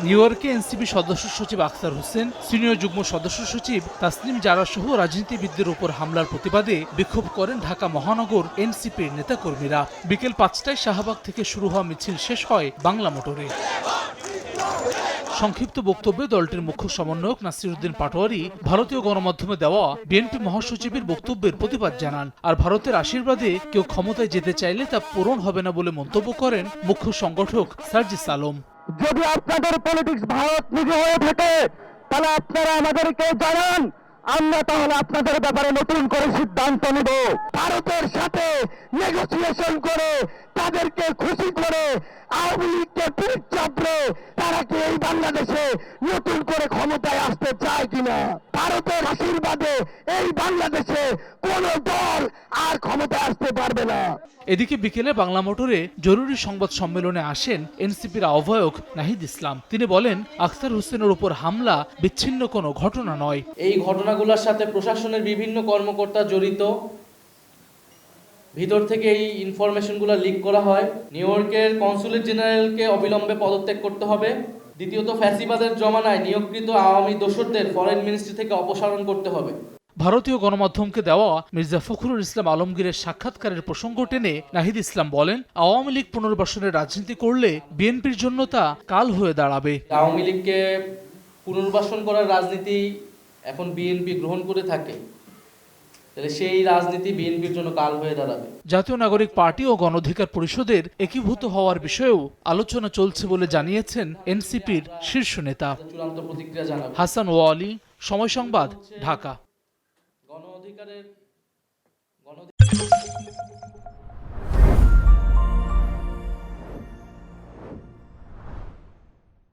New ইয়র্কে NCP সদস্য সচিব আখতার হোসেন, সিনিয়র যুগ্ম সদস্য সচিব তাসনিম জারা সহ রাজনীতিবিদদের উপর হামলার প্রতিবাদে বিক্ষোভ করেন ঢাকা মহানগর এনসিপির নেতাকর্মীরা। বিকেল ৫টায় শাহবাগ থেকে শুরু হওয়া মিছিল শেষ হয় বাংলা মোটরে। সংক্ষিপ্ত বক্তব্যে দলটির মুখ্য সমন্বয়ক নাসিরউদ্দিন পাটোয়ারি ভারতীয় গণমাধ্যমে দেওয়া বিএনপি মহাসচিবের বক্তব্যের প্রতিবাদ জানান। আর ভারতের আশীর্বাদে কেউ ক্ষমতায় যেতে চাইলে তা পূরণ হবে না বলে মন্তব্য করেন মুখ্য সংগঠক সার্জিস আলম। যদি আপনাদের পলিটিক্স ভারত নিজে হয়ে থাকে তাহলে আপনারা আমাদেরকে জানান, আমরা তাহলে আপনাদের ব্যাপারে নতুন করে সিদ্ধান্ত নেব। ভারতের সাথে নেগোসিয়েশন করে তাদেরকে খুশি করে আওয়ামী লীগকে পিঠ চাপড়ে তারা কি এই বাংলাদেশে নতুন করে ক্ষমতায় আসতে চায় কিনা? ভারতের আশীর্বাদে এই বাংলাদেশে কোন দল আর ক্ষমতায় আসতে পারবে না। এদিকে বিকেলে বাংলা মোটরে জরুরি সংবাদ সম্মেলনে আসেন এনসিপির আহ্বায়ক নাহিদ ইসলাম। তিনি বলেন, আখতার হোসেনের উপর হামলা বিচ্ছিন্ন কোনো ঘটনা নয়। এই ঘটনাগুলোর সাথে প্রশাসনের বিভিন্ন কর্মকর্তা জড়িত। ভিতর থেকে এই ইনফরমেশনগুলো লিক করা হয়। নিউ ইয়র্কের কনসুলেট জেনারেলকে অবিলম্বে পদত্যাগ করতে হবে। দ্বিতীয়ত, ফ্যাসিবাদের জমানায় নিয়োগকৃত আওয়ামী দোসরদের ফরেন মিনিস্ট্রি থেকে অপসারণ করতে হবে। ভারতীয় গণমাধ্যমকে দেওয়া মির্জা ফখরুল ইসলাম আলমগীরের সাক্ষাৎকারের প্রসঙ্গ টেনে নাহিদ ইসলাম বলেন, আওয়ামী লীগ পুনর্বাসনের রাজনীতি করলে বিএনপির জন্য তা কাল হয়ে দাঁড়াবে। আওয়ামী লীগকে পুনর্বাসন করার রাজনীতি এখন বিএনপি গ্রহণ করে থাকে, তাহলে সেই রাজনীতি বিএনপির জন্য কাল হয়ে দাঁড়াবে। জাতীয় নাগরিক পার্টি ও গণঅধিকার পরিষদের একীভূত হওয়ার বিষয়েও আলোচনা চলছে বলে জানিয়েছেন এনসিপির শীর্ষ নেতা। চূড়ান্ত প্রতিক্রিয়া জানাবে। হাসান ওয়ালি, সময় সংবাদ, ঢাকা। গণঅধিকারের